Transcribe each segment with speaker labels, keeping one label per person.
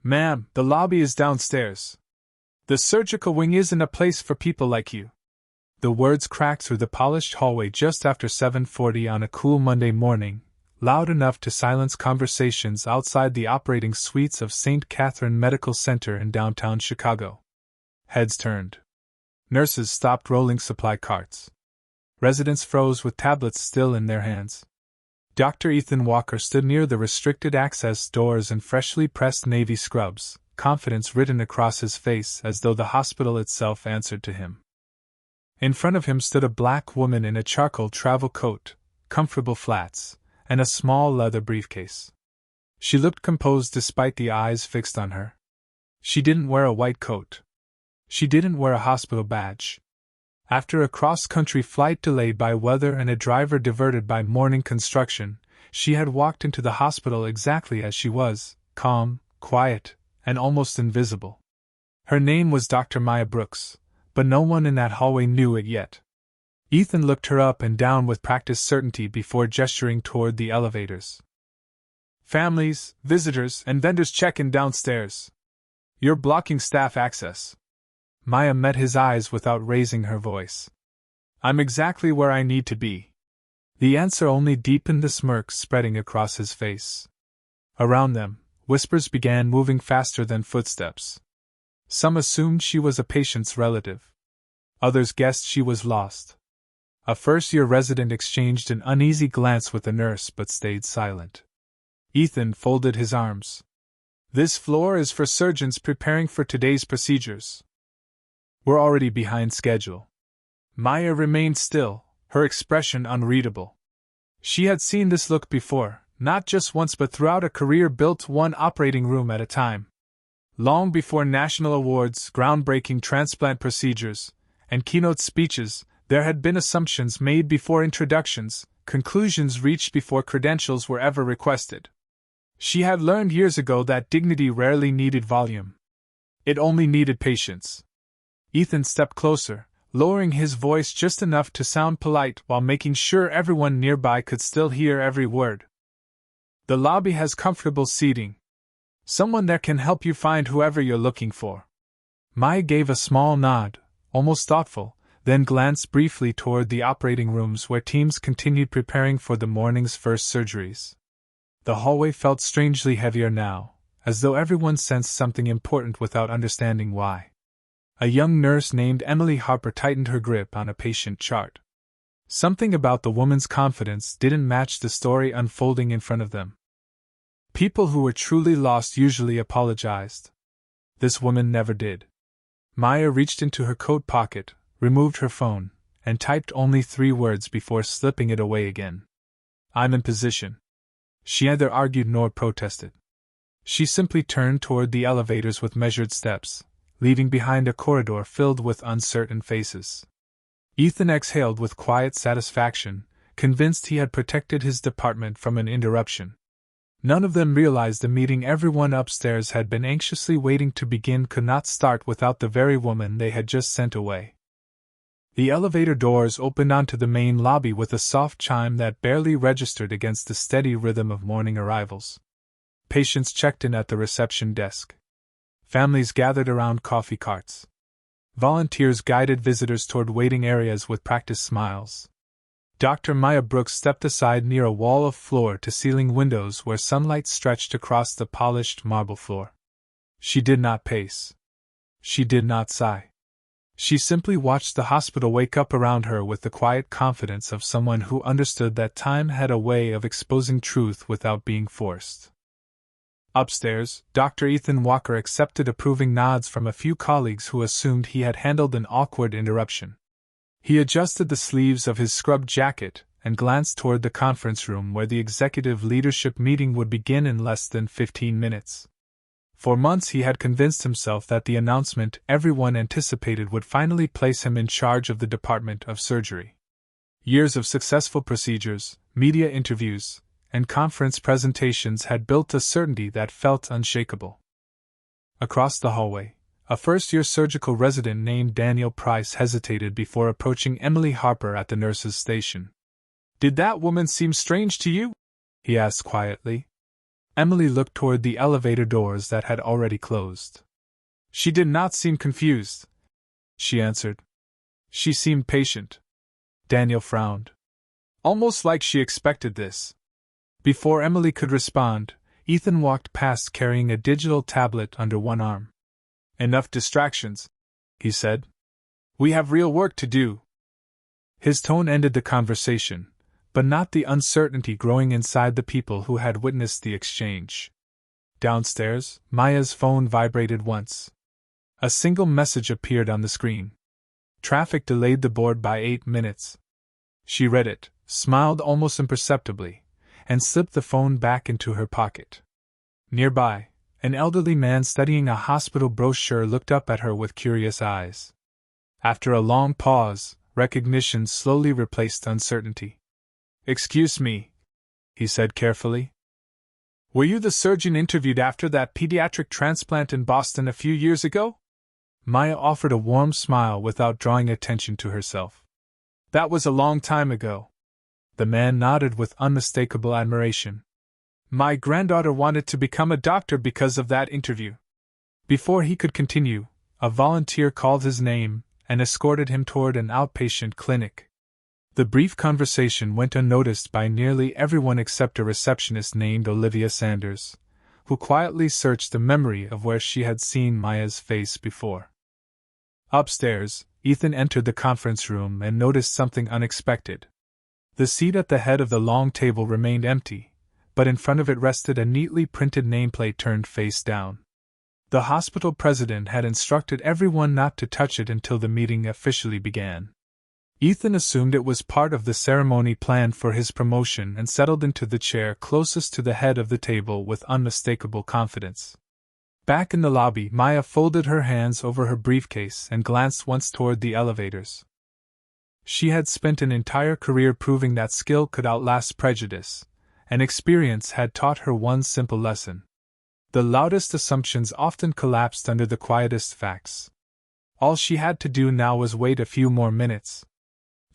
Speaker 1: Ma'am, the lobby is downstairs. The surgical wing isn't a place for people like you. The words cracked through the polished hallway just after 7:40 on a cool Monday morning, loud enough to silence conversations outside the operating suites of St. Catherine Medical Center in downtown Chicago. Heads turned. Nurses stopped rolling supply carts. Residents froze with tablets still in their hands. Dr. Ethan Walker stood near the restricted access doors in freshly pressed navy scrubs, confidence written across his face as though the hospital itself answered to him. In front of him stood a black woman in a charcoal travel coat, comfortable flats, and a small leather briefcase. She looked composed despite the eyes fixed on her. She didn't wear a white coat. She didn't wear a hospital badge. After a cross-country flight delayed by weather and a driver diverted by morning construction, she had walked into the hospital exactly as she was, calm, quiet, and almost invisible. Her name was Dr. Maya Brooks, but no one in that hallway knew it yet. Ethan looked her up and down with practiced certainty before gesturing toward the elevators. Families, visitors, and vendors check in downstairs. You're blocking staff access. Maya met his eyes without raising her voice. I'm exactly where I need to be. The answer only deepened the smirk spreading across his face. Around them, whispers began moving faster than footsteps. Some assumed she was a patient's relative. Others guessed she was lost. A first-year resident exchanged an uneasy glance with the nurse but stayed silent. Ethan folded his arms. This floor is for surgeons preparing for today's procedures. We're already behind schedule. Maya remained still, her expression unreadable. She had seen this look before, not just once but throughout a career built one operating room at a time. Long before national awards, groundbreaking transplant procedures, and keynote speeches, there had been assumptions made before introductions, conclusions reached before credentials were ever requested. She had learned years ago that dignity rarely needed volume. It only needed patience. Ethan stepped closer, lowering his voice just enough to sound polite while making sure everyone nearby could still hear every word. The lobby has comfortable seating. Someone there can help you find whoever you're looking for. Maya gave a small nod, almost thoughtful, then glanced briefly toward the operating rooms where teams continued preparing for the morning's first surgeries. The hallway felt strangely heavier now, as though everyone sensed something important without understanding why. A young nurse named Emily Harper tightened her grip on a patient chart. Something about the woman's confidence didn't match the story unfolding in front of them. People who were truly lost usually apologized. This woman never did. Maya reached into her coat pocket, removed her phone, and typed only 3 words before slipping it away again. I'm in position. She neither argued nor protested. She simply turned toward the elevators with measured steps, leaving behind a corridor filled with uncertain faces. Ethan exhaled with quiet satisfaction, convinced he had protected his department from an interruption. None of them realized the meeting everyone upstairs had been anxiously waiting to begin could not start without the very woman they had just sent away. The elevator doors opened onto the main lobby with a soft chime that barely registered against the steady rhythm of morning arrivals. Patients checked in at the reception desk. Families gathered around coffee carts. Volunteers guided visitors toward waiting areas with practiced smiles. Dr. Maya Brooks stepped aside near a wall of floor-to-ceiling windows where sunlight stretched across the polished marble floor. She did not pace. She did not sigh. She simply watched the hospital wake up around her with the quiet confidence of someone who understood that time had a way of exposing truth without being forced. Upstairs, Dr. Ethan Walker accepted approving nods from a few colleagues who assumed he had handled an awkward interruption. He adjusted the sleeves of his scrubbed jacket and glanced toward the conference room where the executive leadership meeting would begin in less than 15 minutes. For months he had convinced himself that the announcement everyone anticipated would finally place him in charge of the Department of Surgery. Years of successful procedures, media interviews, and conference presentations had built a certainty that felt unshakable. Across the hallway, a first-year surgical resident named Daniel Price hesitated before approaching Emily Harper at the nurse's station. "Did that woman seem strange to you?" he asked quietly. Emily looked toward the elevator doors that had already closed. She did not seem confused, she answered. She seemed patient. Daniel frowned. Almost like she expected this. Before Emily could respond, Ethan walked past carrying a digital tablet under one arm. Enough distractions, he said. We have real work to do. His tone ended the conversation, but not the uncertainty growing inside the people who had witnessed the exchange. Downstairs, Maya's phone vibrated once. A single message appeared on the screen. Traffic delayed the board by 8 minutes. She read it, smiled almost imperceptibly, and slipped the phone back into her pocket. Nearby, an elderly man studying a hospital brochure looked up at her with curious eyes. After a long pause, recognition slowly replaced uncertainty. "Excuse me," he said carefully. "Were you the surgeon interviewed after that pediatric transplant in Boston a few years ago?" Maya offered a warm smile without drawing attention to herself. "That was a long time ago." The man nodded with unmistakable admiration. "My granddaughter wanted to become a doctor because of that interview." Before he could continue, a volunteer called his name and escorted him toward an outpatient clinic. The brief conversation went unnoticed by nearly everyone except a receptionist named Olivia Sanders, who quietly searched the memory of where she had seen Maya's face before. Upstairs, Ethan entered the conference room and noticed something unexpected. The seat at the head of the long table remained empty, but in front of it rested a neatly printed nameplate turned face down. The hospital president had instructed everyone not to touch it until the meeting officially began. Ethan assumed it was part of the ceremony planned for his promotion and settled into the chair closest to the head of the table with unmistakable confidence. Back in the lobby, Maya folded her hands over her briefcase and glanced once toward the elevators. She had spent an entire career proving that skill could outlast prejudice, and experience had taught her one simple lesson. The loudest assumptions often collapsed under the quietest facts. All she had to do now was wait a few more minutes.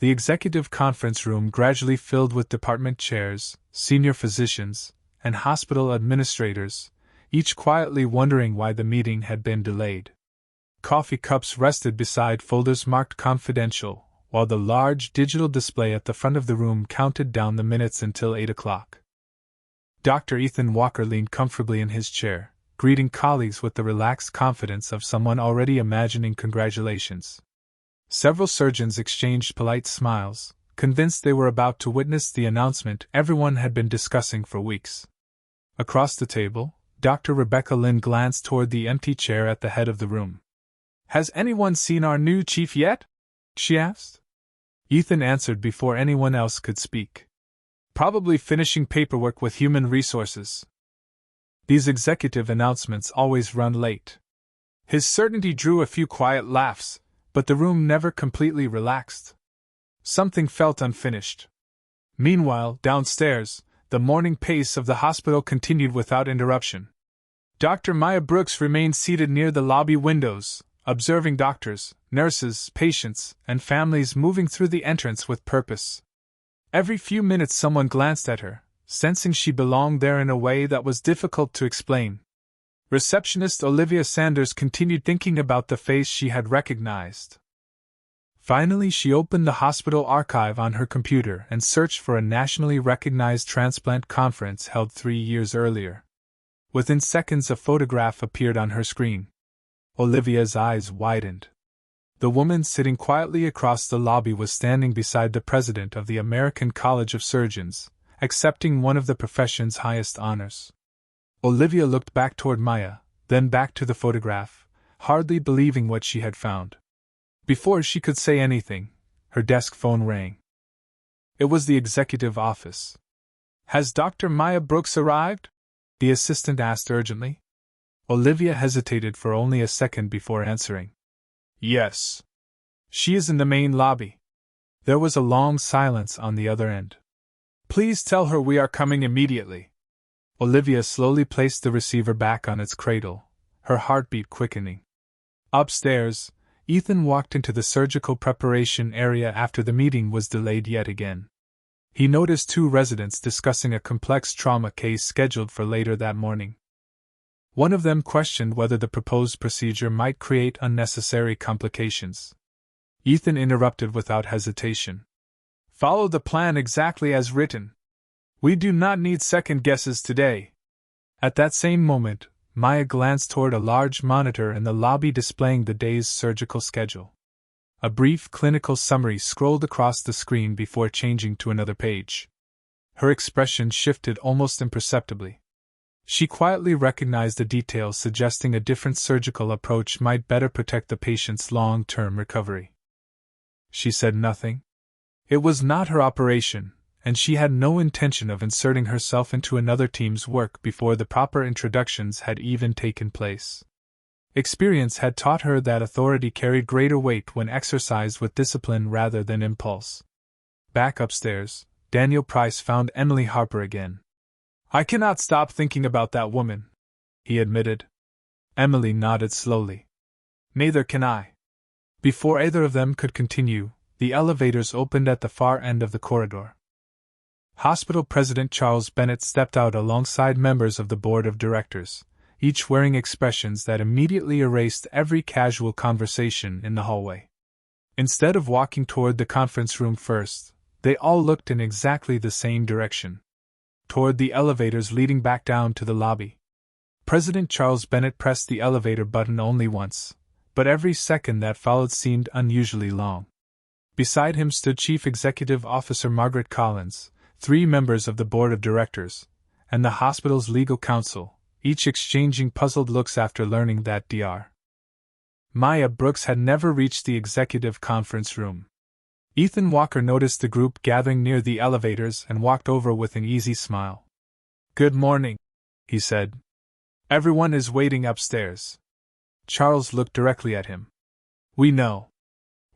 Speaker 1: The executive conference room gradually filled with department chairs, senior physicians, and hospital administrators, each quietly wondering why the meeting had been delayed. Coffee cups rested beside folders marked confidential, while the large digital display at the front of the room counted down the minutes until 8 o'clock. Dr. Ethan Walker leaned comfortably in his chair, greeting colleagues with the relaxed confidence of someone already imagining congratulations. Several surgeons exchanged polite smiles, convinced they were about to witness the announcement everyone had been discussing for weeks. Across the table, Dr. Rebecca Lynn glanced toward the empty chair at the head of the room. "Has anyone seen our new chief yet?" she asked. Ethan answered before anyone else could speak. "Probably finishing paperwork with human resources." These executive announcements always run late. His certainty drew a few quiet laughs, but the room never completely relaxed. Something felt unfinished. Meanwhile, downstairs, the morning pace of the hospital continued without interruption. Dr. Maya Brooks remained seated near the lobby windows, observing doctors, nurses, patients, and families moving through the entrance with purpose. Every few minutes someone glanced at her, sensing she belonged there in a way that was difficult to explain. Receptionist Olivia Sanders continued thinking about the face she had recognized. Finally, she opened the hospital archive on her computer and searched for a nationally recognized transplant conference held 3 years earlier. Within seconds, a photograph appeared on her screen. Olivia's eyes widened. The woman sitting quietly across the lobby was standing beside the president of the American College of Surgeons, accepting one of the profession's highest honors. Olivia looked back toward Maya, then back to the photograph, hardly believing what she had found. Before she could say anything, her desk phone rang. It was the executive office. "Has Dr. Maya Brooks arrived?" the assistant asked urgently. Olivia hesitated for only a second before answering. "Yes. She is in the main lobby." There was a long silence on the other end. "Please tell her we are coming immediately." Olivia slowly placed the receiver back on its cradle, her heartbeat quickening. Upstairs, Ethan walked into the surgical preparation area after the meeting was delayed yet again. He noticed two residents discussing a complex trauma case scheduled for later that morning. One of them questioned whether the proposed procedure might create unnecessary complications. Ethan interrupted without hesitation. "Follow the plan exactly as written. We do not need second guesses today." At that same moment, Maya glanced toward a large monitor in the lobby displaying the day's surgical schedule. A brief clinical summary scrolled across the screen before changing to another page. Her expression shifted almost imperceptibly. She quietly recognized the details suggesting a different surgical approach might better protect the patient's long-term recovery. She said nothing. It was not her operation, and she had no intention of inserting herself into another team's work before the proper introductions had even taken place. Experience had taught her that authority carried greater weight when exercised with discipline rather than impulse. Back upstairs, Daniel Price found Emily Harper again. "I cannot stop thinking about that woman," he admitted. Emily nodded slowly. "Neither can I." Before either of them could continue, the elevators opened at the far end of the corridor. Hospital President Charles Bennett stepped out alongside members of the board of directors, each wearing expressions that immediately erased every casual conversation in the hallway. Instead of walking toward the conference room first, they all looked in exactly the same direction, toward the elevators leading back down to the lobby. President Charles Bennett pressed the elevator button only once, but every second that followed seemed unusually long. Beside him stood Chief Executive Officer Margaret Collins, 3 members of the board of directors, and the hospital's legal counsel, each exchanging puzzled looks after learning that Dr. Maya Brooks had never reached the executive conference room. Ethan Walker noticed the group gathering near the elevators and walked over with an easy smile. "Good morning," he said. "Everyone is waiting upstairs." Charles looked directly at him. "We know.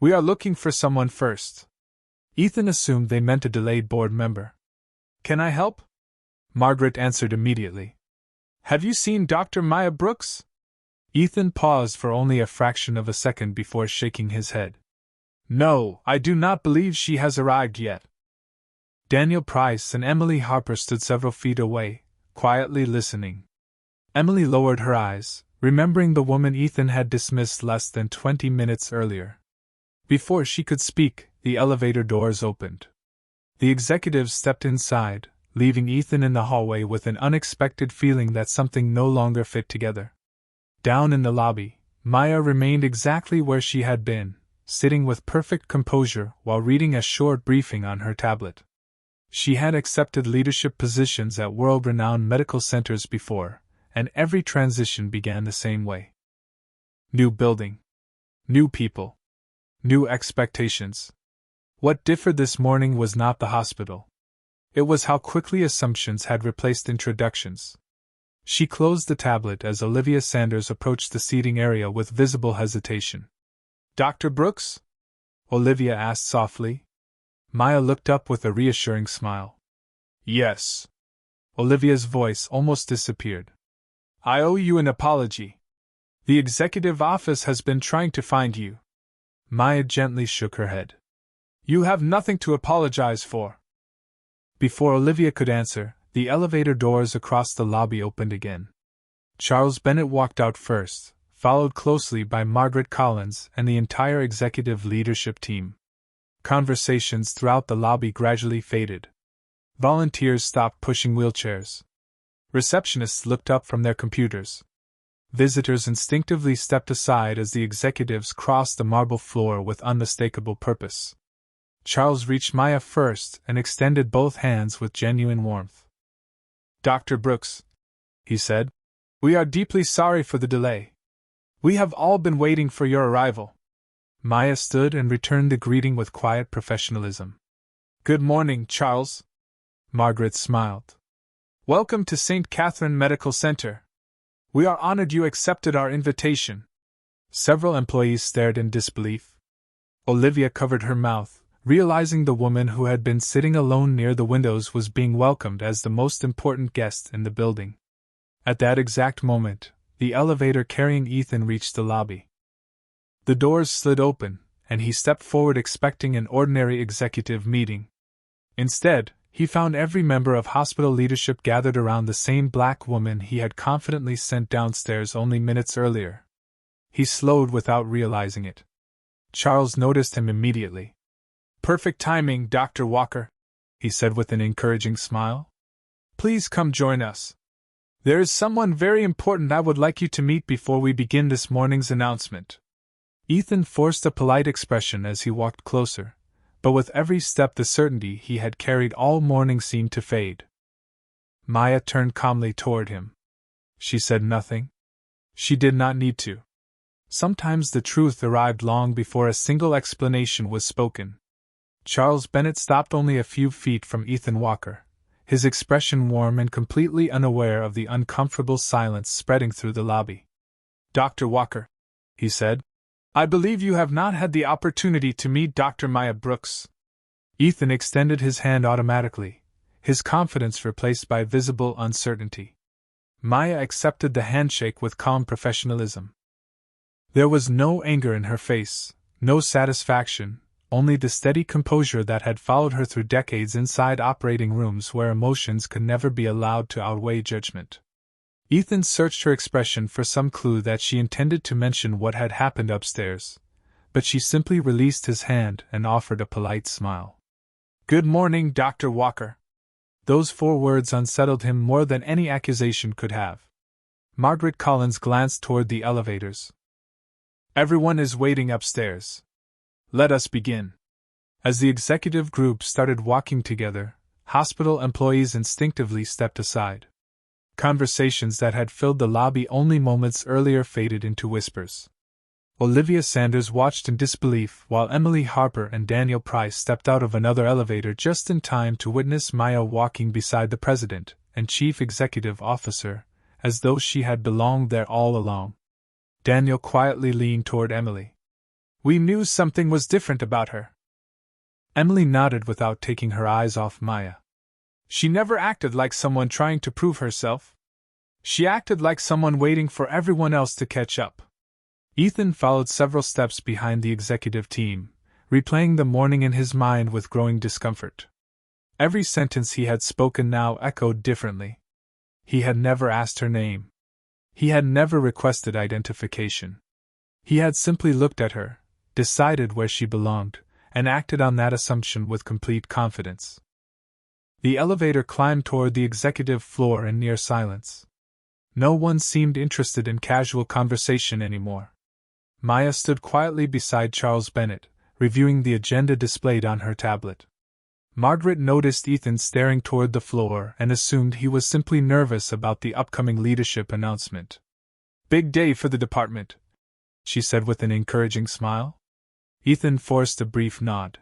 Speaker 1: We are looking for someone first." Ethan assumed they meant a delayed board member. "Can I help?" Margaret answered immediately. "Have you seen Dr. Maya Brooks?" Ethan paused for only a fraction of a second before shaking his head. "No, I do not believe she has arrived yet." Daniel Price and Emily Harper stood several feet away, quietly listening. Emily lowered her eyes, remembering the woman Ethan had dismissed less than 20 minutes earlier. Before she could speak, the elevator doors opened. The executives stepped inside, leaving Ethan in the hallway with an unexpected feeling that something no longer fit together. Down in the lobby, Maya remained exactly where she had been, sitting with perfect composure while reading a short briefing on her tablet. She had accepted leadership positions at world-renowned medical centers before, and every transition began the same way. New building. New people. New expectations. What differed this morning was not the hospital. It was how quickly assumptions had replaced introductions. She closed the tablet as Olivia Sanders approached the seating area with visible hesitation. "Dr. Brooks?" Olivia asked softly. Maya looked up with a reassuring smile. "Yes." Olivia's voice almost disappeared. "I owe you an apology. The executive office has been trying to find you." Maya gently shook her head. "You have nothing to apologize for." Before Olivia could answer, the elevator doors across the lobby opened again. Charles Bennett walked out first, followed closely by Margaret Collins and the entire executive leadership team. Conversations throughout the lobby gradually faded. Volunteers stopped pushing wheelchairs. Receptionists looked up from their computers. Visitors instinctively stepped aside as the executives crossed the marble floor with unmistakable purpose. Charles reached Maya first and extended both hands with genuine warmth. "Dr. Brooks," he said, "we are deeply sorry for the delay. We have all been waiting for your arrival." Maya stood and returned the greeting with quiet professionalism. "Good morning, Charles." Margaret smiled. "Welcome to St. Catherine Medical Center. We are honored you accepted our invitation." Several employees stared in disbelief. Olivia covered her mouth, realizing the woman who had been sitting alone near the windows was being welcomed as the most important guest in the building. At that exact moment, the elevator carrying Ethan reached the lobby. The doors slid open, and he stepped forward expecting an ordinary executive meeting. Instead, he found every member of hospital leadership gathered around the same black woman he had confidently sent downstairs only minutes earlier. He slowed without realizing it. Charles noticed him immediately. "Perfect timing, Dr. Walker," he said with an encouraging smile. "Please come join us. There is someone very important I would like you to meet before we begin this morning's announcement." Ethan forced a polite expression as he walked closer, but with every step the certainty he had carried all morning seemed to fade. Maya turned calmly toward him. She said nothing. She did not need to. Sometimes the truth arrived long before a single explanation was spoken. Charles Bennett stopped only a few feet from Ethan Walker, his expression warm and completely unaware of the uncomfortable silence spreading through the lobby. "Dr. Walker," he said, "I believe you have not had the opportunity to meet Dr. Maya Brooks." Ethan extended his hand automatically, his confidence replaced by visible uncertainty. Maya accepted the handshake with calm professionalism. There was no anger in her face, no satisfaction, only the steady composure that had followed her through decades inside operating rooms where emotions could never be allowed to outweigh judgment. Ethan searched her expression for some clue that she intended to mention what had happened upstairs, but she simply released his hand and offered a polite smile. "Good morning, Dr. Walker." Those 4 words unsettled him more than any accusation could have. Margaret Collins glanced toward the elevators. "Everyone is waiting upstairs. Let us begin." As the executive group started walking together, hospital employees instinctively stepped aside. Conversations that had filled the lobby only moments earlier faded into whispers. Olivia Sanders watched in disbelief while Emily Harper and Daniel Price stepped out of another elevator just in time to witness Maya walking beside the president and chief executive officer, as though she had belonged there all along. Daniel quietly leaned toward Emily. "We knew something was different about her." Emily nodded without taking her eyes off Maya. "She never acted like someone trying to prove herself. She acted like someone waiting for everyone else to catch up." Ethan followed several steps behind the executive team, replaying the morning in his mind with growing discomfort. Every sentence he had spoken now echoed differently. He had never asked her name. He had never requested identification. He had simply looked at her, decided where she belonged, and acted on that assumption with complete confidence. The elevator climbed toward the executive floor in near silence. No one seemed interested in casual conversation anymore. Maya stood quietly beside Charles Bennett, reviewing the agenda displayed on her tablet. Margaret noticed Ethan staring toward the floor and assumed he was simply nervous about the upcoming leadership announcement. "Big day for the department," she said with an encouraging smile. Ethan forced a brief nod.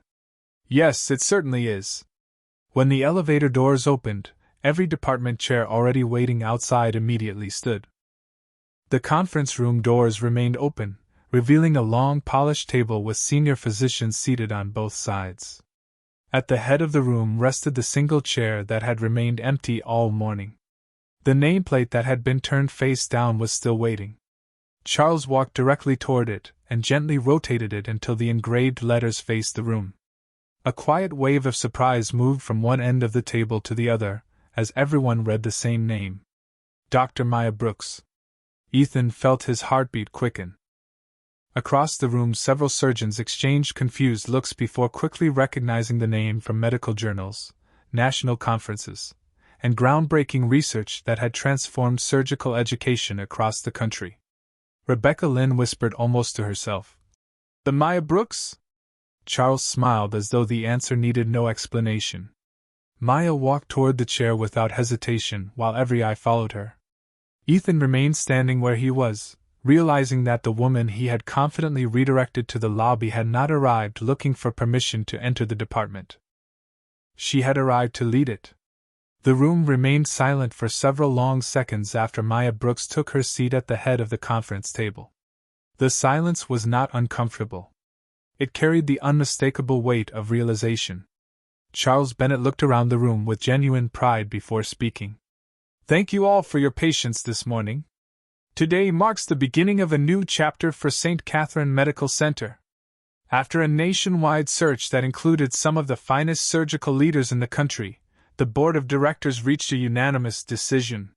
Speaker 1: "Yes, it certainly is." When the elevator doors opened, every department chair already waiting outside immediately stood. The conference room doors remained open, revealing a long polished table with senior physicians seated on both sides. At the head of the room rested the single chair that had remained empty all morning. The nameplate that had been turned face down was still waiting. Charles walked directly toward it and gently rotated it until the engraved letters faced the room. A quiet wave of surprise moved from one end of the table to the other, as everyone read the same name. Dr. Maya Brooks. Ethan felt his heartbeat quicken. Across the room several surgeons exchanged confused looks before quickly recognizing the name from medical journals, national conferences, and groundbreaking research that had transformed surgical education across the country. Rebecca Lynn whispered almost to herself, "The Maya Brooks?" Charles smiled as though the answer needed no explanation. Maya walked toward the chair without hesitation while every eye followed her. Ethan remained standing where he was, realizing that the woman he had confidently redirected to the lobby had not arrived looking for permission to enter the department. She had arrived to lead it. The room remained silent for several long seconds after Maya Brooks took her seat at the head of the conference table. The silence was not uncomfortable. It carried the unmistakable weight of realization. Charles Bennett looked around the room with genuine pride before speaking. "Thank you all for your patience this morning. Today marks the beginning of a new chapter for St. Catherine Medical Center. After a nationwide search that included some of the finest surgical leaders in the country, the board of directors reached a unanimous decision.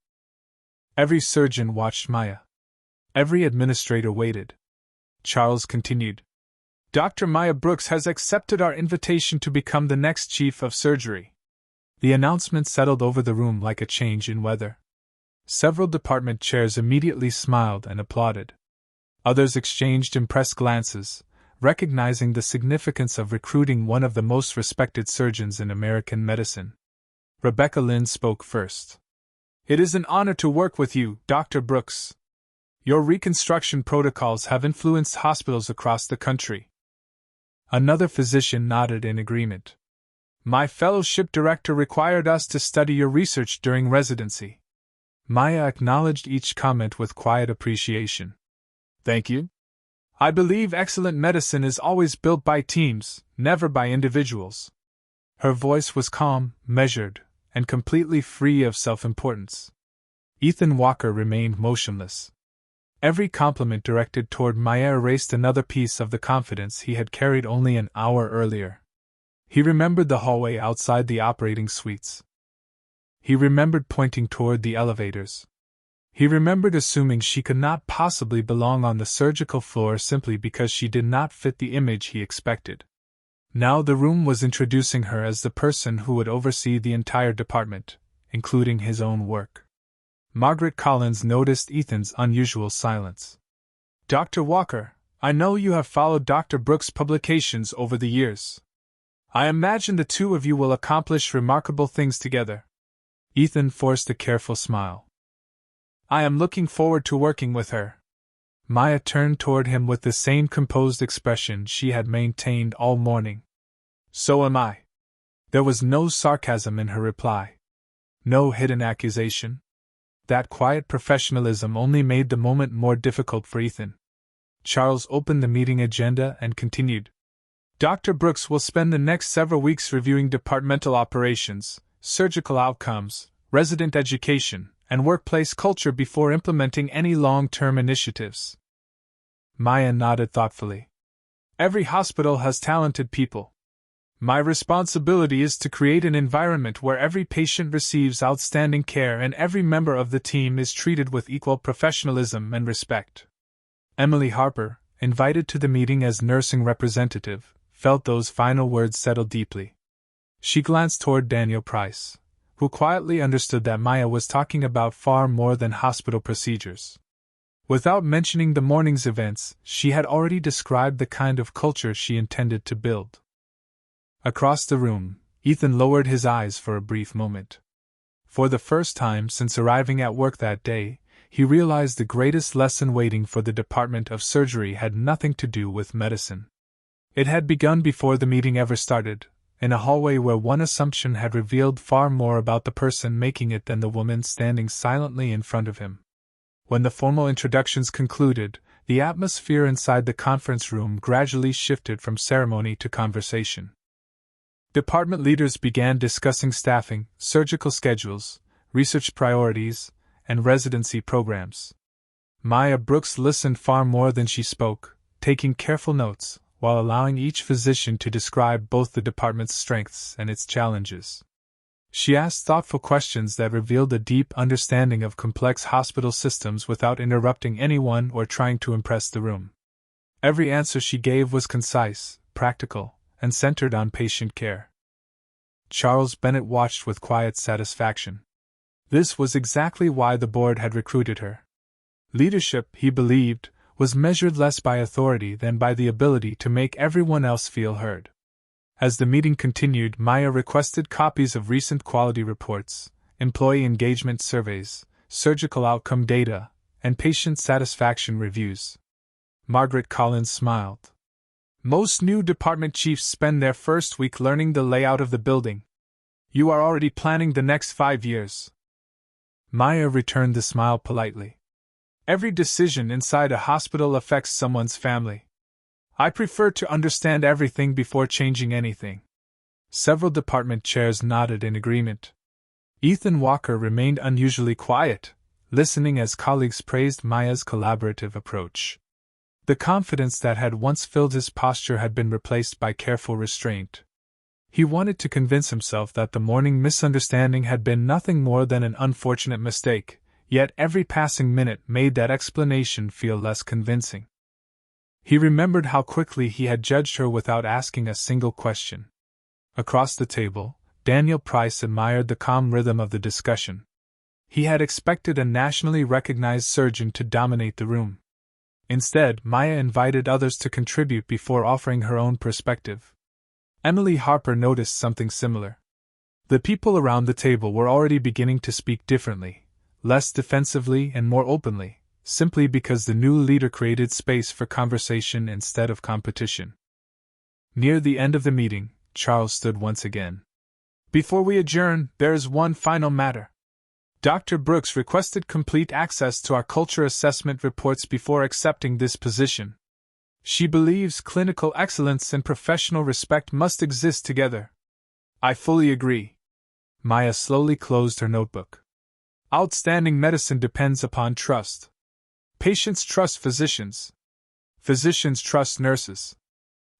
Speaker 1: Every surgeon watched Maya. Every administrator waited. Charles continued. Dr. Maya Brooks has accepted our invitation to become the next chief of surgery. The announcement settled over the room like a change in weather. Several department chairs immediately smiled and applauded. Others exchanged impressed glances, recognizing the significance of recruiting one of the most respected surgeons in American medicine. Rebecca Lynn spoke first. It is an honor to work with you, Dr. Brooks. Your reconstruction protocols have influenced hospitals across the country. Another physician nodded in agreement. My fellowship director required us to study your research during residency. Maya acknowledged each comment with quiet appreciation. Thank you. I believe excellent medicine is always built by teams, never by individuals. Her voice was calm, measured, and completely free of self-importance. Ethan Walker remained motionless. Every compliment directed toward Maya erased another piece of the confidence he had carried only an hour earlier. He remembered the hallway outside the operating suites. He remembered pointing toward the elevators. He remembered assuming she could not possibly belong on the surgical floor simply because she did not fit the image he expected. Now the room was introducing her as the person who would oversee the entire department, including his own work. Margaret Collins noticed Ethan's unusual silence. Dr. Walker, I know you have followed Dr. Brooks' publications over the years. I imagine the two of you will accomplish remarkable things together. Ethan forced a careful smile. I am looking forward to working with her. Maya turned toward him with the same composed expression she had maintained all morning. So am I. There was no sarcasm in her reply. No hidden accusation. That quiet professionalism only made the moment more difficult for Ethan. Charles opened the meeting agenda and continued. Dr. Brooks will spend the next several weeks reviewing departmental operations, surgical outcomes, resident education, and workplace culture before implementing any long-term initiatives. Maya nodded thoughtfully. Every hospital has talented people. My responsibility is to create an environment where every patient receives outstanding care and every member of the team is treated with equal professionalism and respect. Emily Harper, invited to the meeting as nursing representative, felt those final words settle deeply. She glanced toward Daniel Price, who quietly understood that Maya was talking about far more than hospital procedures. Without mentioning the morning's events, she had already described the kind of culture she intended to build. Across the room, Ethan lowered his eyes for a brief moment. For the first time since arriving at work that day, he realized the greatest lesson waiting for the Department of Surgery had nothing to do with medicine. It had begun before the meeting ever started, in a hallway where one assumption had revealed far more about the person making it than the woman standing silently in front of him. When the formal introductions concluded, the atmosphere inside the conference room gradually shifted from ceremony to conversation. Department leaders began discussing staffing, surgical schedules, research priorities, and residency programs. Maya Brooks listened far more than she spoke, taking careful notes, while allowing each physician to describe both the department's strengths and its challenges. She asked thoughtful questions that revealed a deep understanding of complex hospital systems without interrupting anyone or trying to impress the room. Every answer she gave was concise, practical, and centered on patient care. Charles Bennett watched with quiet satisfaction. This was exactly why the board had recruited her. Leadership, he believed, was measured less by authority than by the ability to make everyone else feel heard. As the meeting continued, Maya requested copies of recent quality reports, employee engagement surveys, surgical outcome data, and patient satisfaction reviews. Margaret Collins smiled. Most new department chiefs spend their first week learning the layout of the building. You are already planning the next 5 years. Maya returned the smile politely. Every decision inside a hospital affects someone's family. I prefer to understand everything before changing anything. Several department chairs nodded in agreement. Ethan Walker remained unusually quiet, listening as colleagues praised Maya's collaborative approach. The confidence that had once filled his posture had been replaced by careful restraint. He wanted to convince himself that the morning misunderstanding had been nothing more than an unfortunate mistake, yet every passing minute made that explanation feel less convincing. He remembered how quickly he had judged her without asking a single question. Across the table, Daniel Price admired the calm rhythm of the discussion. He had expected a nationally recognized surgeon to dominate the room. Instead, Maya invited others to contribute before offering her own perspective. Emily Harper noticed something similar. The people around the table were already beginning to speak differently, less defensively and more openly, simply because the new leader created space for conversation instead of competition. Near the end of the meeting, Charles stood once again. "Before we adjourn, there is one final matter. Dr. Brooks requested complete access to our culture assessment reports before accepting this position. She believes clinical excellence and professional respect must exist together." "I fully agree." Maya slowly closed her notebook. "Outstanding medicine depends upon trust. Patients trust physicians. Physicians trust nurses.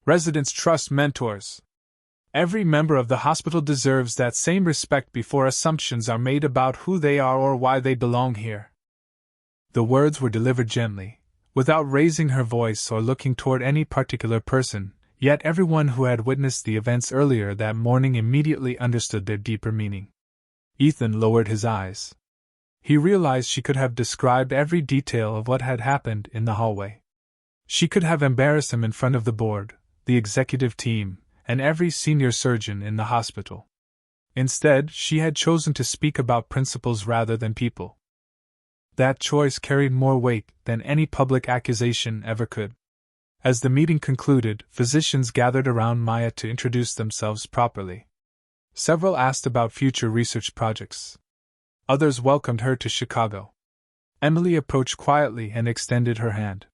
Speaker 1: Residents trust mentors. Every member of the hospital deserves that same respect before assumptions are made about who they are or why they belong here." The words were delivered gently, without raising her voice or looking toward any particular person, yet everyone who had witnessed the events earlier that morning immediately understood their deeper meaning. Ethan lowered his eyes. He realized she could have described every detail of what had happened in the hallway. She could have embarrassed him in front of the board, the executive team, and every senior surgeon in the hospital. Instead, she had chosen to speak about principles rather than people. That choice carried more weight than any public accusation ever could. As the meeting concluded, physicians gathered around Maya to introduce themselves properly. Several asked about future research projects. Others welcomed her to Chicago. Emily approached quietly and extended her hand.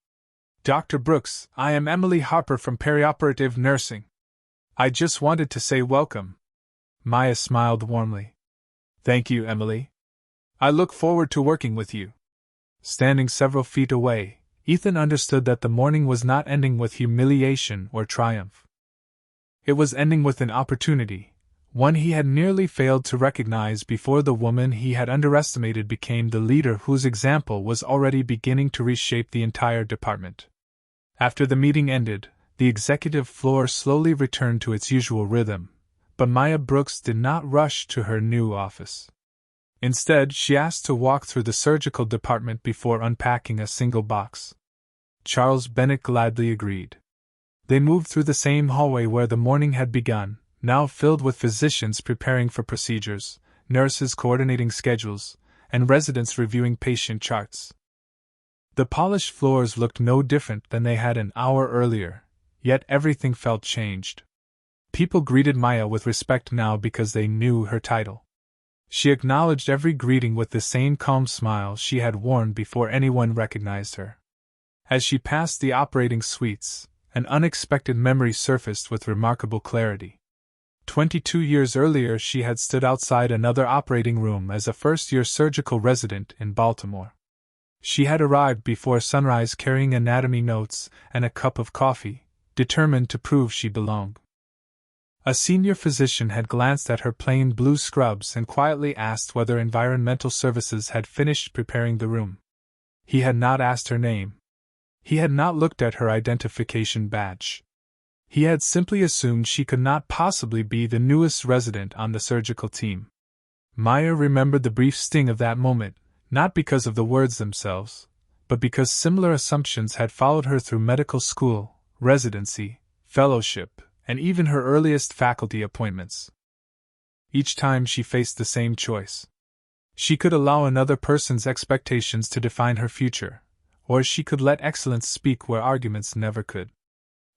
Speaker 1: "Dr. Brooks, I am Emily Harper from Perioperative Nursing. I just wanted to say welcome." Maya smiled warmly. "Thank you, Emily. I look forward to working with you." Standing several feet away, Ethan understood that the morning was not ending with humiliation or triumph. It was ending with an opportunity, one he had nearly failed to recognize before the woman he had underestimated became the leader whose example was already beginning to reshape the entire department. After the meeting ended, the executive floor slowly returned to its usual rhythm, but Maya Brooks did not rush to her new office. Instead, she asked to walk through the surgical department before unpacking a single box. Charles Bennett gladly agreed. They moved through the same hallway where the morning had begun, now filled with physicians preparing for procedures, nurses coordinating schedules, and residents reviewing patient charts. The polished floors looked no different than they had an hour earlier, yet everything felt changed. People greeted Maya with respect now because they knew her title. She acknowledged every greeting with the same calm smile she had worn before anyone recognized her. As she passed the operating suites, an unexpected memory surfaced with remarkable clarity. 22 years earlier she had stood outside another operating room as a first-year surgical resident in Baltimore. She had arrived before sunrise carrying anatomy notes and a cup of coffee, determined to prove she belonged. A senior physician had glanced at her plain blue scrubs and quietly asked whether environmental services had finished preparing the room. He had not asked her name. He had not looked at her identification badge. He had simply assumed she could not possibly be the newest resident on the surgical team. Maya remembered the brief sting of that moment, not because of the words themselves, but because similar assumptions had followed her through medical school, residency, fellowship, and even her earliest faculty appointments. Each time she faced the same choice. She could allow another person's expectations to define her future, or she could let excellence speak where arguments never could.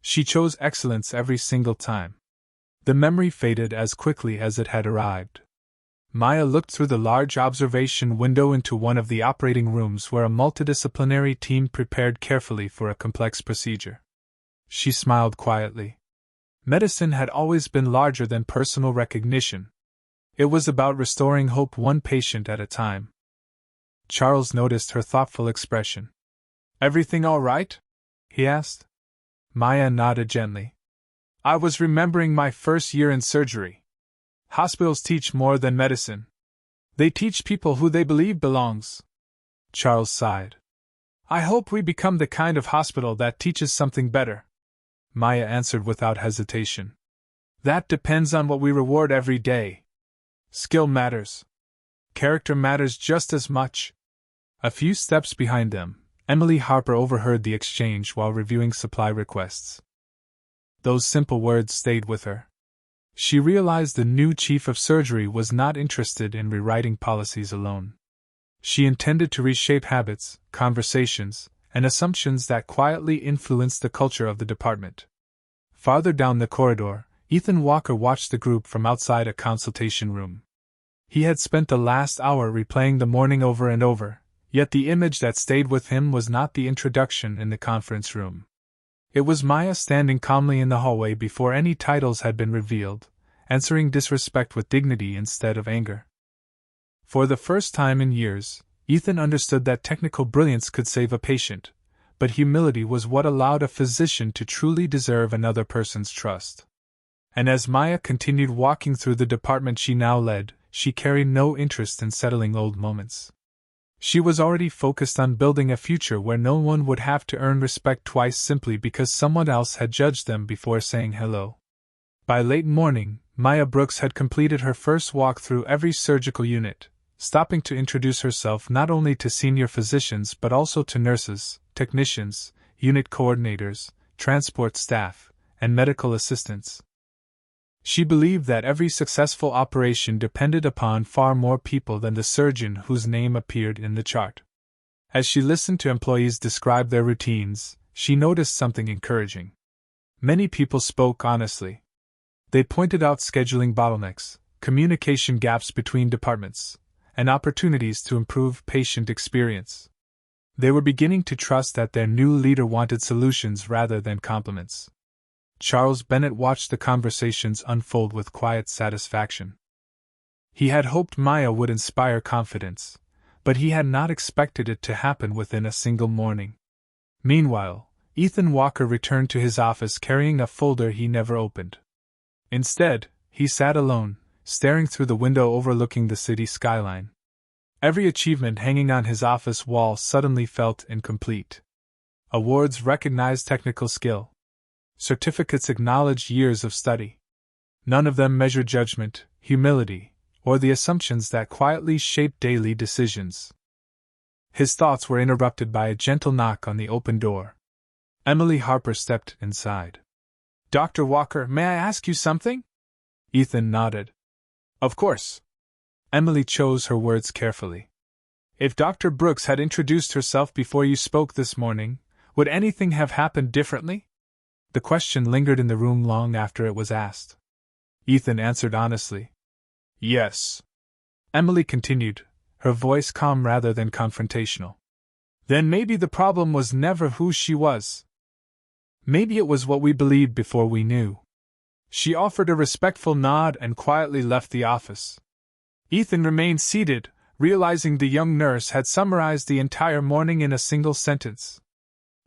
Speaker 1: She chose excellence every single time. The memory faded as quickly as it had arrived. Maya looked through the large observation window into one of the operating rooms where a multidisciplinary team prepared carefully for a complex procedure. She smiled quietly. Medicine had always been larger than personal recognition. It was about restoring hope one patient at a time. Charles noticed her thoughtful expression. "Everything all right?" he asked. Maya nodded gently. I was remembering my first year in surgery. Hospitals teach more than medicine. They teach people who they believe belongs. Charles sighed. I hope we become the kind of hospital that teaches something better. Maya answered without hesitation. That depends on what we reward every day. Skill matters. Character matters just as much. A few steps behind them, Emily Harper overheard the exchange while reviewing supply requests. Those simple words stayed with her. She realized the new chief of surgery was not interested in rewriting policies alone. She intended to reshape habits, conversations, and assumptions that quietly influenced the culture of the department. Farther down the corridor, Ethan Walker watched the group from outside a consultation room. He had spent the last hour replaying the morning over and over, yet the image that stayed with him was not the introduction in the conference room. It was Maya standing calmly in the hallway before any titles had been revealed, answering disrespect with dignity instead of anger. For the first time in years, Ethan understood that technical brilliance could save a patient, but humility was what allowed a physician to truly deserve another person's trust. And as Maya continued walking through the department she now led, she carried no interest in settling old moments. She was already focused on building a future where no one would have to earn respect twice simply because someone else had judged them before saying hello. By late morning, Maya Brooks had completed her first walk through every surgical unit, stopping to introduce herself not only to senior physicians but also to nurses, technicians, unit coordinators, transport staff, and medical assistants. She believed that every successful operation depended upon far more people than the surgeon whose name appeared in the chart. As she listened to employees describe their routines, she noticed something encouraging. Many people spoke honestly. They pointed out scheduling bottlenecks, communication gaps between departments, and opportunities to improve patient experience. They were beginning to trust that their new leader wanted solutions rather than compliments. Charles Bennett watched the conversations unfold with quiet satisfaction. He had hoped Maya would inspire confidence, but he had not expected it to happen within a single morning. Meanwhile, Ethan Walker returned to his office carrying a folder he never opened. Instead, he sat alone, staring through the window overlooking the city skyline. Every achievement hanging on his office wall suddenly felt incomplete. Awards recognized technical skill. Certificates acknowledged years of study. None of them measured judgment, humility, or the assumptions that quietly shaped daily decisions. His thoughts were interrupted by a gentle knock on the open door. Emily Harper stepped inside. Dr. Walker, may I ask you something? Ethan nodded. Of course. Emily chose her words carefully. If Dr. Brooks had introduced herself before you spoke this morning, would anything have happened differently? The question lingered in the room long after it was asked. Ethan answered honestly. Yes. Emily continued, her voice calm rather than confrontational. Then maybe the problem was never who she was. Maybe it was what we believed before we knew. She offered a respectful nod and quietly left the office. Ethan remained seated, realizing the young nurse had summarized the entire morning in a single sentence.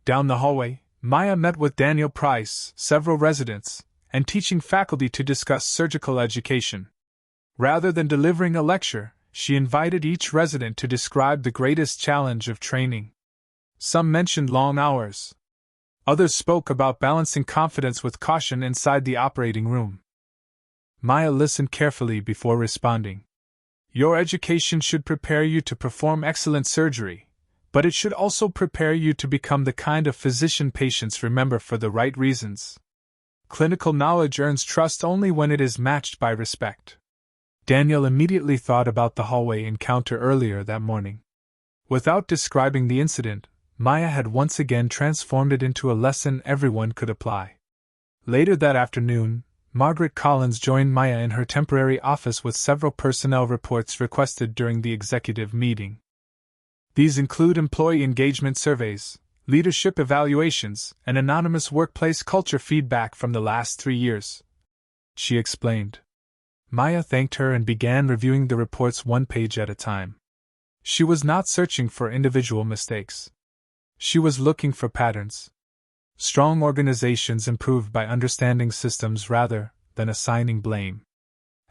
Speaker 1: Down the hallway, Maya met with Daniel Price, several residents, and teaching faculty to discuss surgical education. Rather than delivering a lecture, she invited each resident to describe the greatest challenge of training. Some mentioned long hours. Others spoke about balancing confidence with caution inside the operating room. Maya listened carefully before responding. Your education should prepare you to perform excellent surgery, but it should also prepare you to become the kind of physician patients remember for the right reasons. Clinical knowledge earns trust only when it is matched by respect. Daniel immediately thought about the hallway encounter earlier that morning. Without describing the incident, Maya had once again transformed it into a lesson everyone could apply. Later that afternoon, Margaret Collins joined Maya in her temporary office with several personnel reports requested during the executive meeting. These include employee engagement surveys, leadership evaluations, and anonymous workplace culture feedback from the last 3 years. She explained. Maya thanked her and began reviewing the reports one page at a time. She was not searching for individual mistakes. She was looking for patterns. Strong organizations improved by understanding systems rather than assigning blame.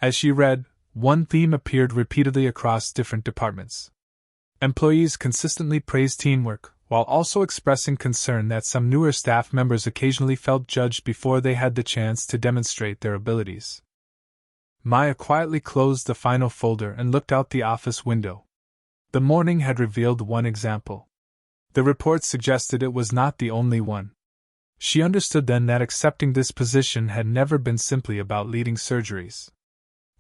Speaker 1: As she read, one theme appeared repeatedly across different departments. Employees consistently praised teamwork, while also expressing concern that some newer staff members occasionally felt judged before they had the chance to demonstrate their abilities. Maya quietly closed the final folder and looked out the office window. The morning had revealed one example. The report suggested it was not the only one. She understood then that accepting this position had never been simply about leading surgeries.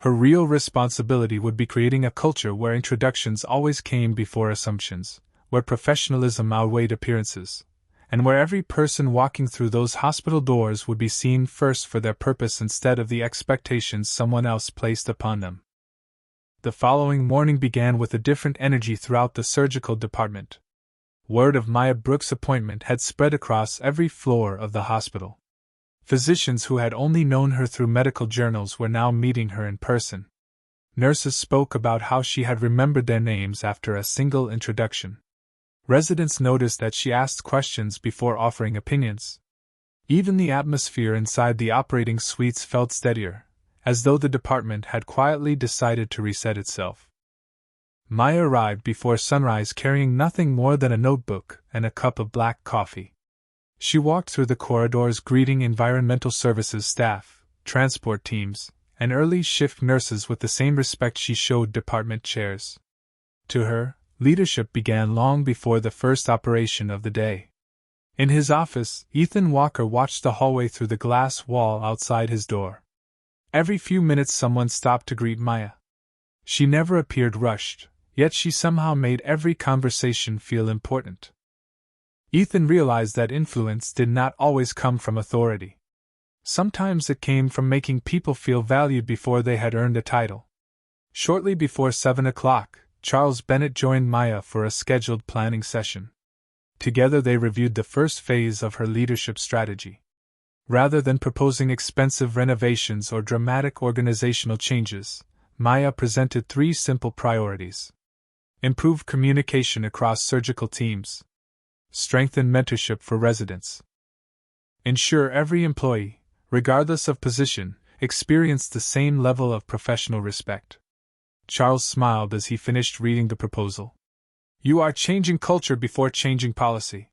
Speaker 1: Her real responsibility would be creating a culture where introductions always came before assumptions, where professionalism outweighed appearances, and where every person walking through those hospital doors would be seen first for their purpose instead of the expectations someone else placed upon them. The following morning began with a different energy throughout the surgical department. Word of Maya Brooks' appointment had spread across every floor of the hospital. Physicians who had only known her through medical journals were now meeting her in person. Nurses spoke about how she had remembered their names after a single introduction. Residents noticed that she asked questions before offering opinions. Even the atmosphere inside the operating suites felt steadier, as though the department had quietly decided to reset itself. Maya arrived before sunrise carrying nothing more than a notebook and a cup of black coffee. She walked through the corridors greeting environmental services staff, transport teams, and early shift nurses with the same respect she showed department chairs. To her, leadership began long before the first operation of the day. In his office, Ethan Walker watched the hallway through the glass wall outside his door. Every few minutes someone stopped to greet Maya. She never appeared rushed, yet she somehow made every conversation feel important. Ethan realized that influence did not always come from authority. Sometimes it came from making people feel valued before they had earned a title. Shortly before 7 o'clock, Charles Bennett joined Maya for a scheduled planning session. Together they reviewed the first phase of her leadership strategy. Rather than proposing expensive renovations or dramatic organizational changes, Maya presented 3 simple priorities. Improve communication across surgical teams. Strengthen mentorship for residents. Ensure every employee, regardless of position, experienced the same level of professional respect. Charles smiled as he finished reading the proposal. You are changing culture before changing policy.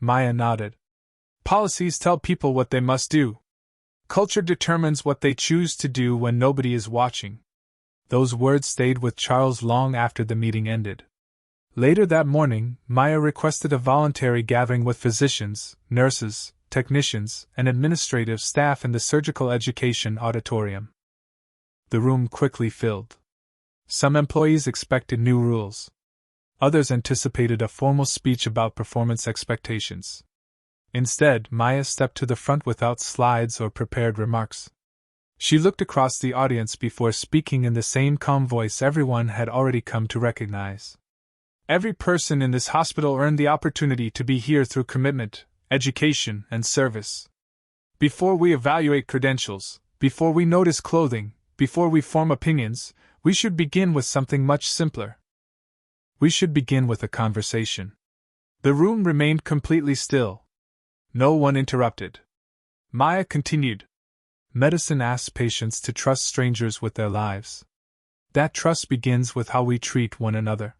Speaker 1: Maya nodded. Policies tell people what they must do. Culture determines what they choose to do when nobody is watching. Those words stayed with Charles long after the meeting ended. Later that morning, Maya requested a voluntary gathering with physicians, nurses, technicians, and administrative staff in the surgical education auditorium. The room quickly filled. Some employees expected new rules. Others anticipated a formal speech about performance expectations. Instead, Maya stepped to the front without slides or prepared remarks. She looked across the audience before speaking in the same calm voice everyone had already come to recognize. Every person in this hospital earned the opportunity to be here through commitment, education, and service. Before we evaluate credentials, before we notice clothing, before we form opinions, we should begin with something much simpler. We should begin with a conversation. The room remained completely still. No one interrupted. Maya continued. Medicine asks patients to trust strangers with their lives. That trust begins with how we treat one another.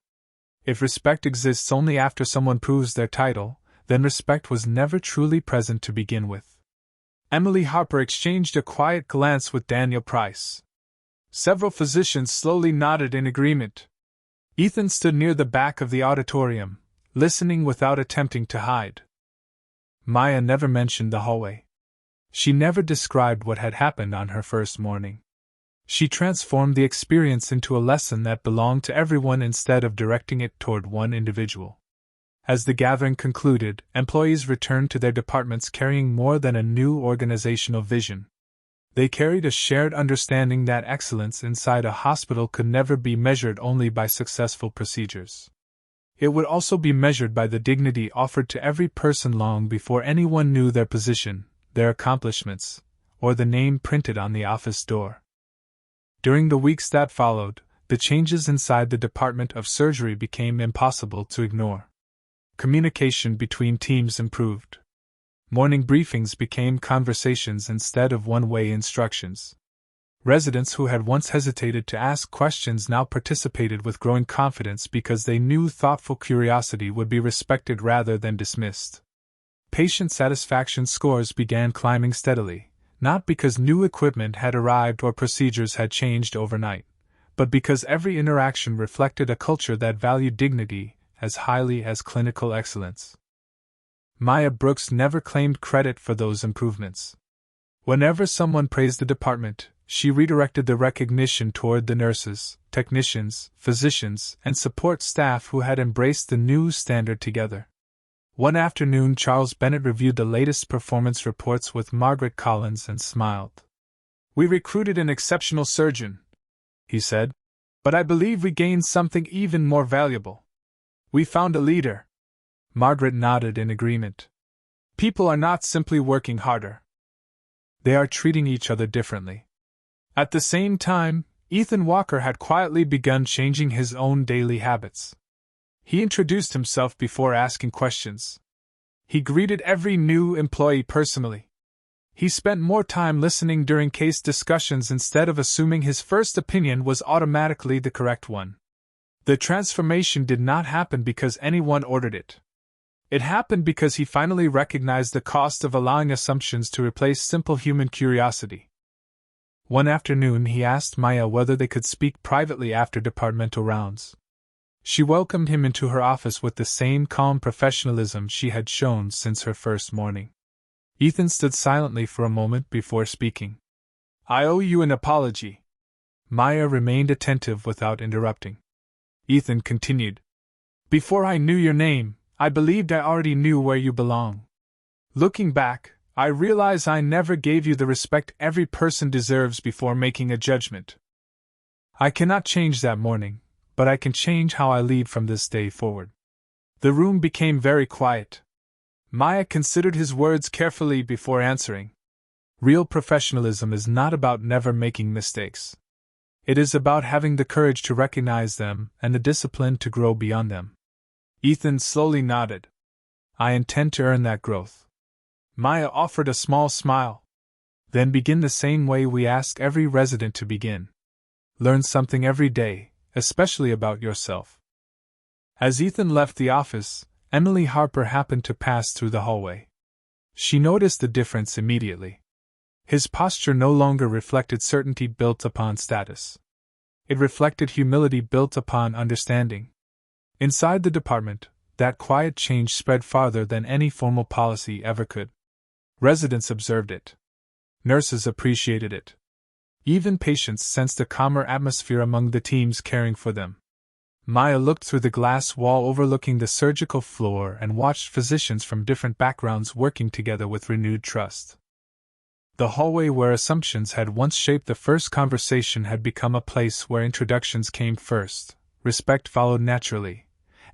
Speaker 1: If respect exists only after someone proves their title, then respect was never truly present to begin with. Emily Harper exchanged a quiet glance with Daniel Price. Several physicians slowly nodded in agreement. Ethan stood near the back of the auditorium, listening without attempting to hide. Maya never mentioned the hallway. She never described what had happened on her first morning. She transformed the experience into a lesson that belonged to everyone instead of directing it toward one individual. As the gathering concluded, employees returned to their departments carrying more than a new organizational vision. They carried a shared understanding that excellence inside a hospital could never be measured only by successful procedures. It would also be measured by the dignity offered to every person long before anyone knew their position, their accomplishments, or the name printed on the office door. During the weeks that followed, the changes inside the Department of Surgery became impossible to ignore. Communication between teams improved. Morning briefings became conversations instead of one-way instructions. Residents who had once hesitated to ask questions now participated with growing confidence because they knew thoughtful curiosity would be respected rather than dismissed. Patient satisfaction scores began climbing steadily, not because new equipment had arrived or procedures had changed overnight, but because every interaction reflected a culture that valued dignity as highly as clinical excellence. Maya Brooks never claimed credit for those improvements. Whenever someone praised the department, she redirected the recognition toward the nurses, technicians, physicians, and support staff who had embraced the new standard together. One afternoon, Charles Bennett reviewed the latest performance reports with Margaret Collins and smiled. "We recruited an exceptional surgeon," he said, "but I believe we gained something even more valuable. We found a leader." Margaret nodded in agreement. "People are not simply working harder. They are treating each other differently." At the same time, Ethan Walker had quietly begun changing his own daily habits. He introduced himself before asking questions. He greeted every new employee personally. He spent more time listening during case discussions instead of assuming his first opinion was automatically the correct one. The transformation did not happen because anyone ordered it. It happened because he finally recognized the cost of allowing assumptions to replace simple human curiosity. One afternoon he asked Maya whether they could speak privately after departmental rounds. She welcomed him into her office with the same calm professionalism she had shown since her first morning. Ethan stood silently for a moment before speaking. "I owe you an apology." Maya remained attentive without interrupting. Ethan continued. "Before I knew your name, I believed I already knew where you belong. Looking back, I realize I never gave you the respect every person deserves before making a judgment. I cannot change that morning, but I can change how I lead from this day forward." The room became very quiet. Maya considered his words carefully before answering. Real professionalism is not about never making mistakes. It is about having the courage to recognize them and the discipline to grow beyond them. Ethan slowly nodded. "I intend to earn that growth." Maya offered a small smile. "Then begin the same way we ask every resident to begin. Learn something every day, especially about yourself." As Ethan left the office, Emily Harper happened to pass through the hallway. She noticed the difference immediately. His posture no longer reflected certainty built upon status. It reflected humility built upon understanding. Inside the department, that quiet change spread farther than any formal policy ever could. Residents observed it. Nurses appreciated it. Even patients sensed a calmer atmosphere among the teams caring for them. Maya looked through the glass wall overlooking the surgical floor and watched physicians from different backgrounds working together with renewed trust. The hallway where assumptions had once shaped the first conversation had become a place where introductions came first, respect followed naturally,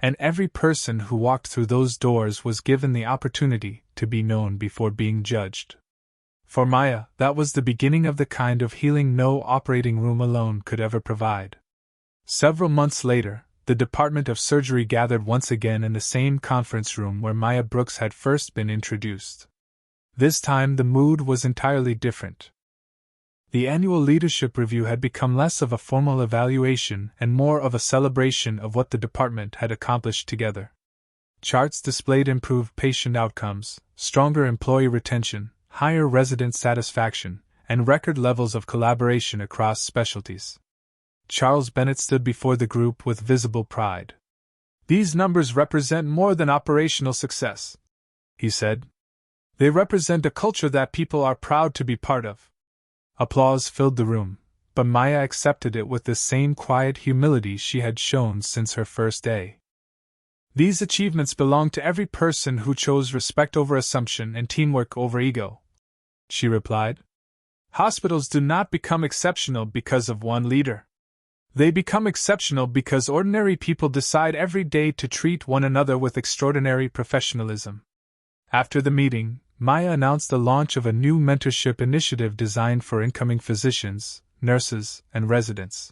Speaker 1: and every person who walked through those doors was given the opportunity to be known before being judged. For Maya, that was the beginning of the kind of healing no operating room alone could ever provide. Several months later, the Department of Surgery gathered once again in the same conference room where Maya Brooks had first been introduced. This time the mood was entirely different. The annual leadership review had become less of a formal evaluation and more of a celebration of what the department had accomplished together. Charts displayed improved patient outcomes, stronger employee retention, higher resident satisfaction, and record levels of collaboration across specialties. Charles Bennett stood before the group with visible pride. "These numbers represent more than operational success," he said. "They represent a culture that people are proud to be part of." Applause filled the room, but Maya accepted it with the same quiet humility she had shown since her first day. "These achievements belong to every person who chose respect over assumption and teamwork over ego," she replied. "Hospitals do not become exceptional because of one leader. They become exceptional because ordinary people decide every day to treat one another with extraordinary professionalism." After the meeting, Maya announced the launch of a new mentorship initiative designed for incoming physicians, nurses, and residents.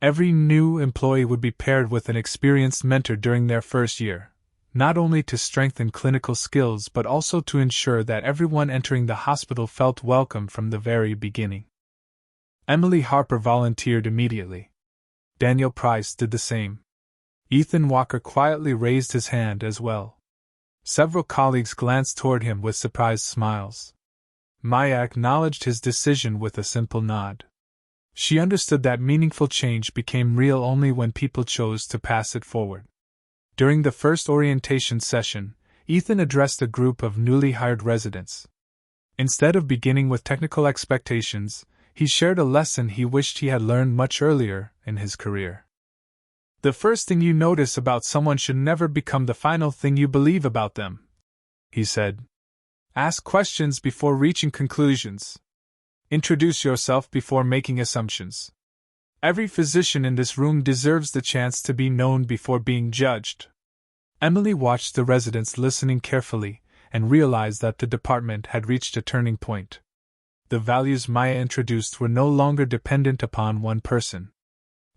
Speaker 1: Every new employee would be paired with an experienced mentor during their first year, not only to strengthen clinical skills but also to ensure that everyone entering the hospital felt welcome from the very beginning. Emily Harper volunteered immediately. Daniel Price did the same. Ethan Walker quietly raised his hand as well. Several colleagues glanced toward him with surprised smiles. Maya acknowledged his decision with a simple nod. She understood that meaningful change became real only when people chose to pass it forward. During the first orientation session, Ethan addressed a group of newly hired residents. Instead of beginning with technical expectations, he shared a lesson he wished he had learned much earlier in his career. The first thing you notice about someone should never become the final thing you believe about them, he said. Ask questions before reaching conclusions. Introduce yourself before making assumptions. Every physician in this room deserves the chance to be known before being judged. Emily watched the residents listening carefully and realized that the department had reached a turning point. The values Maya introduced were no longer dependent upon one person.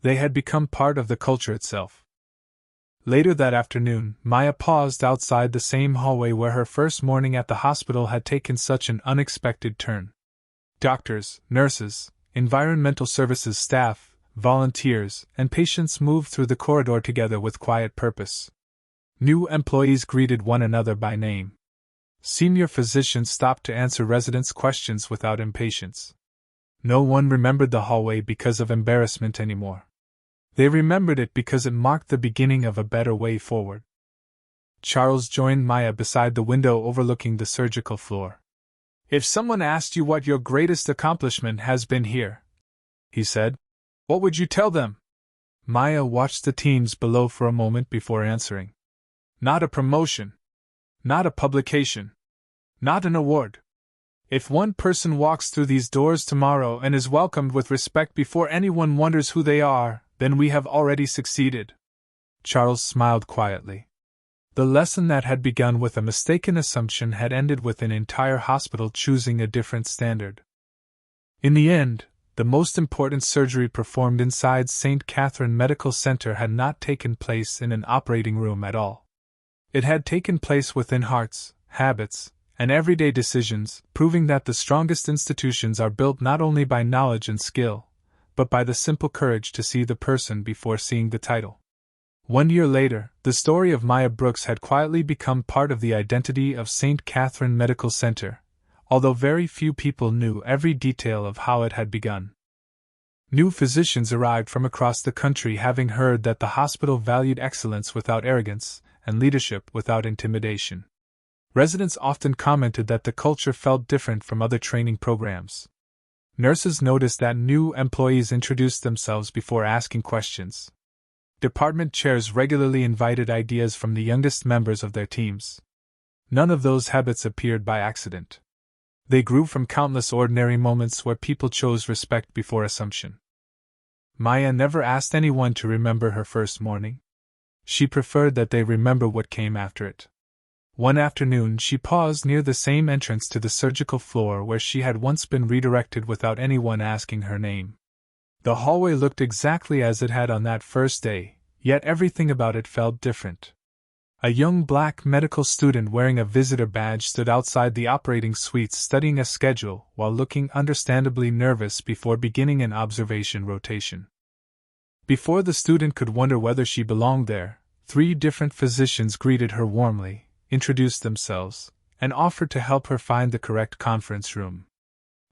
Speaker 1: They had become part of the culture itself. Later that afternoon, Maya paused outside the same hallway where her first morning at the hospital had taken such an unexpected turn. Doctors, nurses, environmental services staff, volunteers, and patients moved through the corridor together with quiet purpose. New employees greeted one another by name. Senior physicians stopped to answer residents' questions without impatience. No one remembered the hallway because of embarrassment anymore. They remembered it because it marked the beginning of a better way forward. Charles joined Maya beside the window overlooking the surgical floor. If someone asked you what your greatest accomplishment has been here, he said, what would you tell them? Maya watched the teams below for a moment before answering. Not a promotion. Not a publication. Not an award. If one person walks through these doors tomorrow and is welcomed with respect before anyone wonders who they are, then we have already succeeded. Charles smiled quietly. The lesson that had begun with a mistaken assumption had ended with an entire hospital choosing a different standard. In the end, the most important surgery performed inside St. Catherine Medical Center had not taken place in an operating room at all. It had taken place within hearts, habits, and everyday decisions, proving that the strongest institutions are built not only by knowledge and skill, but by the simple courage to see the person before seeing the title. 1 year later, the story of Maya Brooks had quietly become part of the identity of St. Catherine Medical Center, although very few people knew every detail of how it had begun. New physicians arrived from across the country having heard that the hospital valued excellence without arrogance and leadership without intimidation. Residents often commented that the culture felt different from other training programs. Nurses noticed that new employees introduced themselves before asking questions. Department chairs regularly invited ideas from the youngest members of their teams. None of those habits appeared by accident. They grew from countless ordinary moments where people chose respect before assumption. Maya never asked anyone to remember her first morning. She preferred that they remember what came after it. One afternoon she paused near the same entrance to the surgical floor where she had once been redirected without anyone asking her name. The hallway looked exactly as it had on that first day, yet everything about it felt different. A young black medical student wearing a visitor badge stood outside the operating suite studying a schedule while looking understandably nervous before beginning an observation rotation. Before the student could wonder whether she belonged there, 3 different physicians greeted her warmly, introduced themselves, and offered to help her find the correct conference room.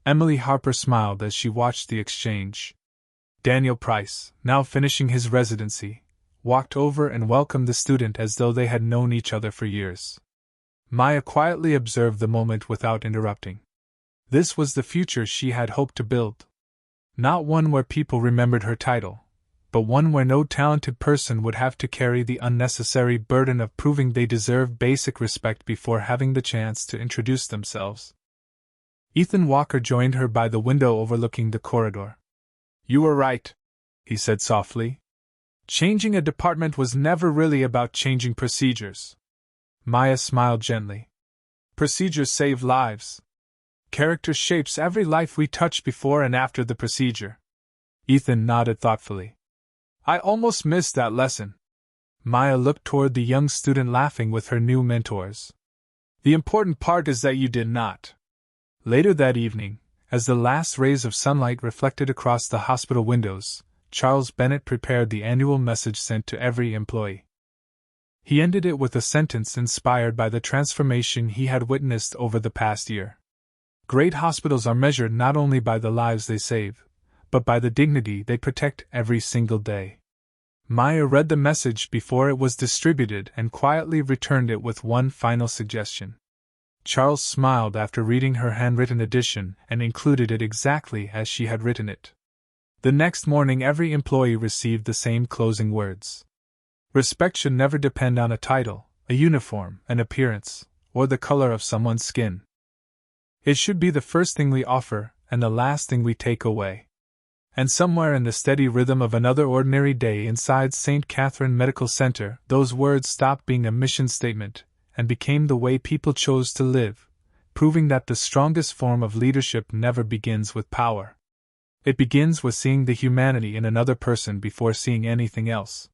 Speaker 1: Emily Harper smiled as she watched the exchange. Daniel Price, now finishing his residency, walked over and welcomed the student as though they had known each other for years. Maya quietly observed the moment without interrupting. This was the future she had hoped to build. Not one where people remembered her title, but one where no talented person would have to carry the unnecessary burden of proving they deserved basic respect before having the chance to introduce themselves. Ethan Walker joined her by the window overlooking the corridor. You were right, he said softly. Changing a department was never really about changing procedures. Maya smiled gently. Procedures save lives. Character shapes every life we touch before and after the procedure. Ethan nodded thoughtfully. I almost missed that lesson. Maya looked toward the young student laughing with her new mentors. The important part is that you did not. Later that evening, as the last rays of sunlight reflected across the hospital windows, Charles Bennett prepared the annual message sent to every employee. He ended it with a sentence inspired by the transformation he had witnessed over the past year. Great hospitals are measured not only by the lives they save, but by the dignity they protect every single day. Maya read the message before it was distributed and quietly returned it with one final suggestion. Charles smiled after reading her handwritten edition and included it exactly as she had written it. The next morning, every employee received the same closing words. Respect should never depend on a title, a uniform, an appearance, or the color of someone's skin. It should be the first thing we offer and the last thing we take away. And somewhere in the steady rhythm of another ordinary day inside St. Catherine Medical Center, those words stopped being a mission statement and became the way people chose to live, proving that the strongest form of leadership never begins with power. It begins with seeing the humanity in another person before seeing anything else.